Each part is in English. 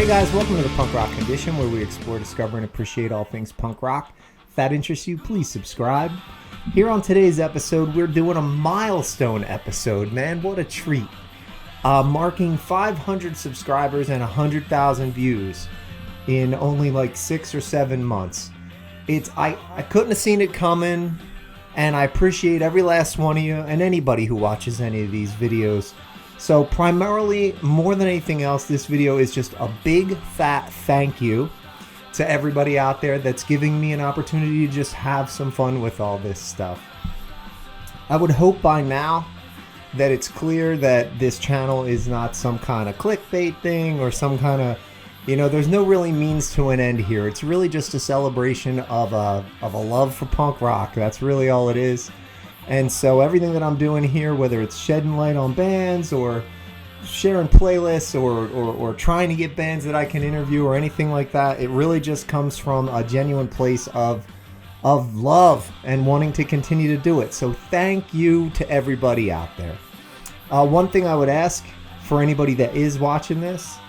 guys, welcome to the Punk Rock Edition, where we explore, discover, and appreciate all things punk rock. If that interests you, please subscribe. Here on today's episode, we're doing a milestone episode, man. What a treat. Marking 500 subscribers and 100,000 views in only like 6 or 7 months. I couldn't have seen it coming, and I appreciate every last one of you and anybody who watches any of these videos. So primarily, more than anything else, this video is just a big fat thank you to everybody out there that's giving me an opportunity to just have some fun with all this stuff. I would hope by now that it's clear that this channel is not some kind of clickbait thing or some kind of, there's no really means to an end here. It's really just a celebration of a love for punk rock. That's really all it is. And so everything that I'm doing here, whether it's shedding light on bands or sharing playlists or trying to get bands that I can interview or anything like that, it really just comes from a genuine place of love and wanting to continue to do it. So thank you to everybody out there. One thing I would ask for anybody that is watching this,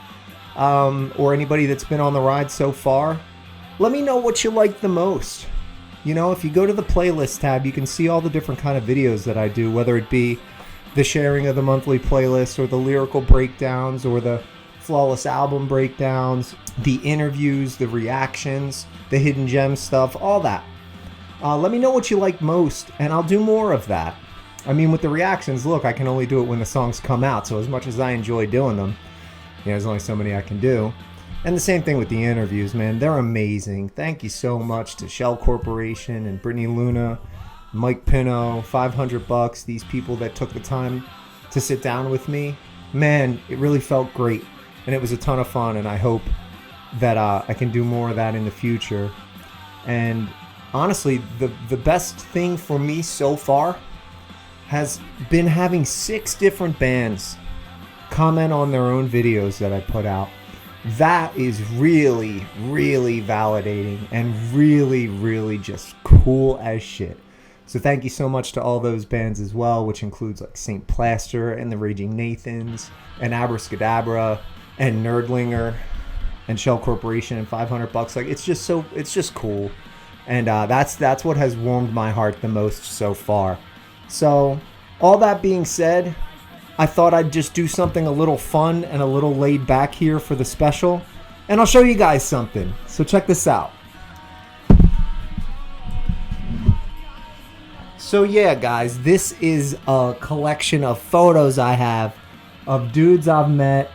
or anybody that's been on the ride so far, let me know what you like the most. If you go to the playlist tab, you can see all the different kind of videos that I do, whether it be the sharing of the monthly playlist or the lyrical breakdowns or the flawless album breakdowns, the interviews, the reactions, the hidden gem stuff, all that. Let me know what you like most, and I'll do more of that. I mean, with the reactions, look, I can only do it when the songs come out, so as much as I enjoy doing them, there's only so many I can do. And the same thing with the interviews, man. They're amazing. Thank you so much to Shell Corporation and Brittany Luna, Mike Pino, $500. These people that took the time to sit down with me. Man, it really felt great. And it was a ton of fun. And I hope that I can do more of that in the future. And honestly, the best thing for me so far has been having 6 different bands comment on their own videos that I put out. That is really, really validating and really, really just cool as shit. So thank you so much to all those bands as well, which includes like Saint Plaster and the Raging Nathans and Abracadabra and Nerdlinger and Shell Corporation and $500. Like it's just cool. And that's what has warmed my heart the most so far. So all that being said, I thought I'd just do something a little fun and a little laid back here for the special. And I'll show you guys something. So check this out. So yeah, guys, this is a collection of photos I have of dudes I've met.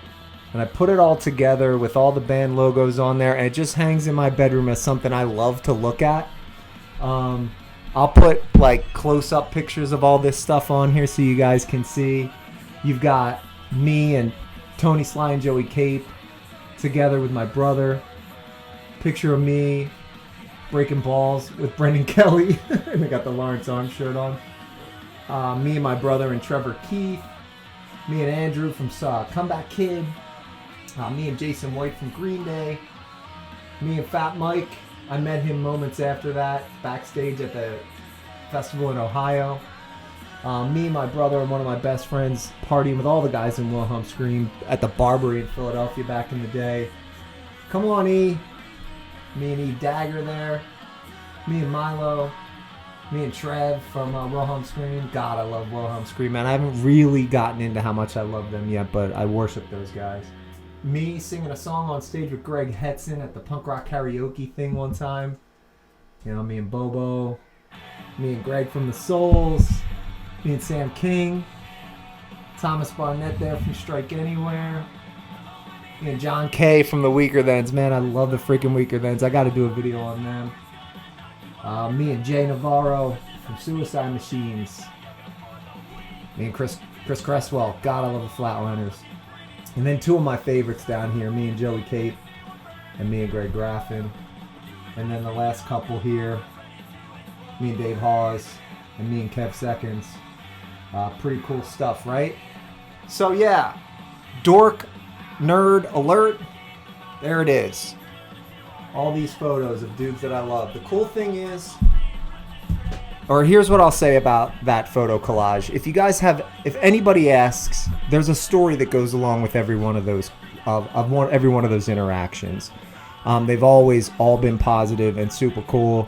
And I put it all together with all the band logos on there. And it just hangs in my bedroom as something I love to look at. I'll put like close-up pictures of all this stuff on here so you guys can see. You've got me and Tony Sly and Joey Cape together with my brother. Picture of me breaking balls with Brendan Kelly. And I got the Lawrence Arms shirt on. Me and my brother and Trevor Keith. Me and Andrew from Comeback Kid. Me and Jason White from Green Day. Me and Fat Mike. I met him moments after that backstage at the festival in Ohio. Me and my brother and one of my best friends partying with all the guys in Wilhelm Scream at the Barbary in Philadelphia back in the day. Come on, E. Me and E Dagger there. Me and Milo. Me and Trev from Wilhelm Scream. God, I love Wilhelm Scream, man. I haven't really gotten into how much I love them yet, but I worship those guys. Me singing a song on stage with Greg Hetson at the punk rock karaoke thing one time. Me and Bobo. Me and Greg from the Souls. Me and Sam King, Thomas Barnett there from Strike Anywhere, me and John Kay from the Weaker Thans. Man, I love the freaking Weaker Thans. I got to do a video on them. Me and Jay Navarro from Suicide Machines. Me and Chris Cresswell. God, I love the Flatliners. And then 2 of my favorites down here, me and Joey Cape and me and Greg Graffin. And then the last couple here, me and Dave Hawes and me and Kev Seconds. Pretty cool stuff, right? So yeah, dork, nerd alert. There it is. All these photos of dudes that I love. The cool thing is, or here's what I'll say about that photo collage. If you guys have, if anybody asks, there's a story that goes along with every one of those of every one of those interactions. They've always all been positive and super cool.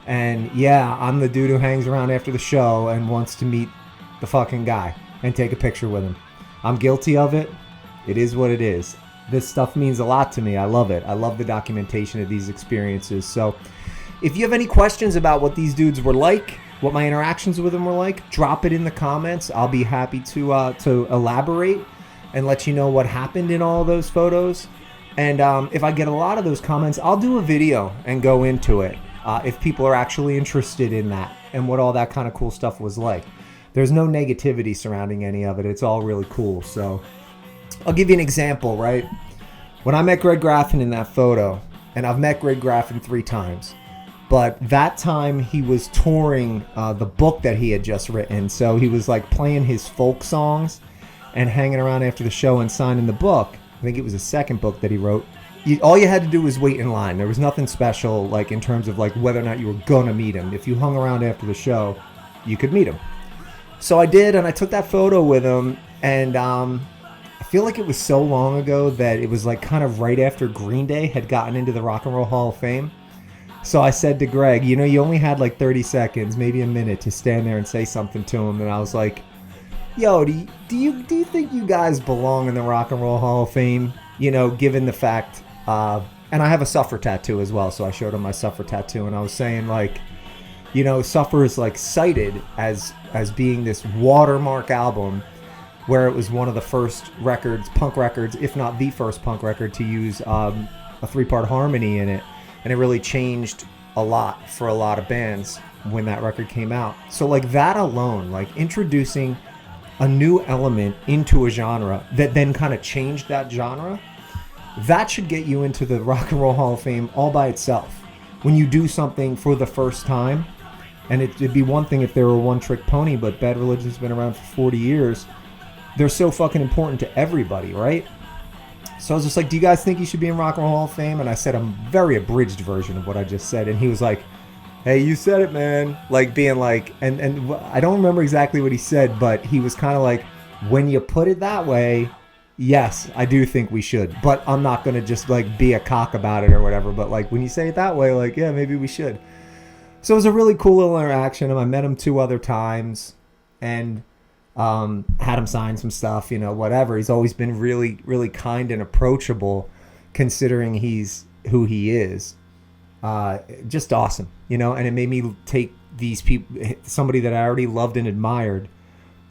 And yeah, I'm the dude who hangs around after the show and wants to meet the fucking guy and take a picture with him. I'm guilty of it. It is what it is. This stuff means a lot to me. I love it. I love the documentation of these experiences. So if you have any questions about what these dudes were like, what my interactions with them were like, drop it in the comments. I'll be happy to elaborate and let you know what happened in all of those photos. And if I get a lot of those comments, I'll do a video and go into it if people are actually interested in that and what all that kind of cool stuff was like. There's no negativity surrounding any of it. It's all really cool. So I'll give you an example, right? When I met Greg Graffin in that photo, and I've met Greg Graffin 3 times, but that time he was touring the book that he had just written. So he was like playing his folk songs and hanging around after the show and signing the book. I think it was the second book that he wrote. All you had to do was wait in line. There was nothing special like in terms of like whether or not you were gonna meet him. If you hung around after the show, you could meet him. So I did, and I took that photo with him, and I feel like it was so long ago that it was like kind of right after Green Day had gotten into the Rock and Roll Hall of Fame. So I said to Greg, you know, you only had like 30 seconds, maybe a minute to stand there and say something to him. And I was like, yo, do you think you guys belong in the Rock and Roll Hall of Fame? You know, given the fact, and I have a Suffer tattoo as well. So I showed him my Suffer tattoo, and I was saying like, you know, Suffer is like cited as being this watermark album where it was one of the first records, punk records, if not the first punk record to use a 3-part harmony in it. And it really changed a lot for a lot of bands when that record came out. So like that alone, like introducing a new element into a genre that then kind of changed that genre, that should get you into the Rock and Roll Hall of Fame all by itself. When you do something for the first time, and it'd be one thing if they were a one-trick pony, but Bad Religion's been around for 40 years. They're so fucking important to everybody, right? So I was just like, do you guys think you should be in Rock and Roll Hall of Fame? And I said a very abridged version of what I just said. And he was like, hey, you said it, man. Like being like, and I don't remember exactly what he said, but he was kind of like, when you put it that way, yes, I do think we should. But I'm not going to just like be a cock about it or whatever. But like when you say it that way, like, yeah, maybe we should. So it was a really cool little interaction. And I met him 2 other times and had him sign some stuff, you know, whatever. He's always been really, really kind and approachable considering he's who he is. Just awesome, you know, and it made me take these people, somebody that I already loved and admired,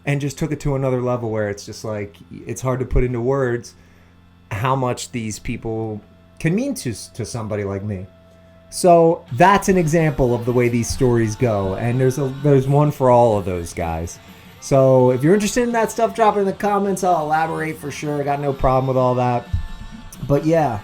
and just took it to another level where it's just like, it's hard to put into words how much these people can mean to somebody like me. So that's an example of the way these stories go. And there's one for all of those guys. So if you're interested in that stuff, drop it in the comments. I'll elaborate for sure. I got no problem with all that. But yeah,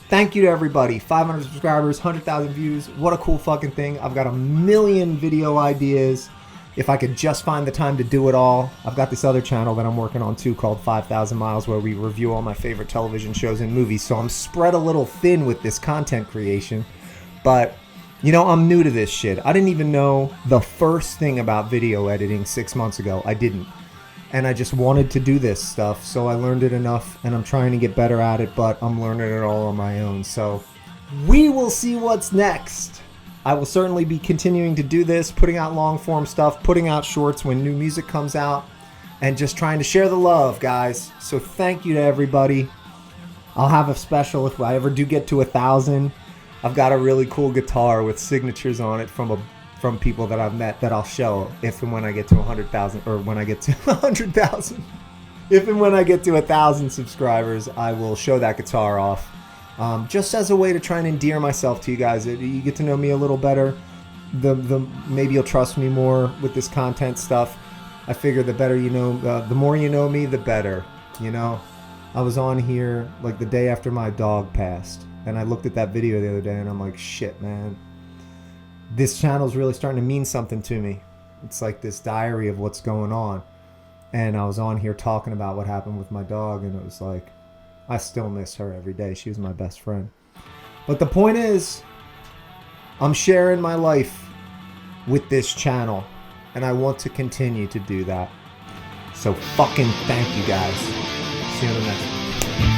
thank you to everybody. 500 subscribers, 100,000 views. What a cool fucking thing. I've got a million video ideas. If I could just find the time to do it all. I've got this other channel that I'm working on too called 5,000 Miles where we review all my favorite television shows and movies. So I'm spread a little thin with this content creation. But, you know, I'm new to this shit. I didn't even know the first thing about video editing 6 months ago. I didn't. And I just wanted to do this stuff. So I learned it enough and I'm trying to get better at it, but I'm learning it all on my own. So we will see what's next. I will certainly be continuing to do this, putting out long form stuff, putting out shorts when new music comes out, and just trying to share the love, guys. So thank you to everybody. I'll have a special if I ever do get to 1,000. I've got a really cool guitar with signatures on it from people that I've met that I'll show if and when I get to 100,000, or when I get to 100,000. If and when I get to 1,000 subscribers, I will show that guitar off. Just as a way to try and endear myself to you guys. You get to know me a little better. Maybe you'll trust me more with this content stuff. I figure the better you know, the more you know me, the better. You know, I was on here like the day after my dog passed. And I looked at that video the other day and I'm like, shit, man. This channel's really starting to mean something to me. It's like this diary of what's going on. And I was on here talking about what happened with my dog, and it was like, I still miss her every day. She was my best friend. But the point is, I'm sharing my life with this channel, and I want to continue to do that. So fucking thank you guys. See you on the next one.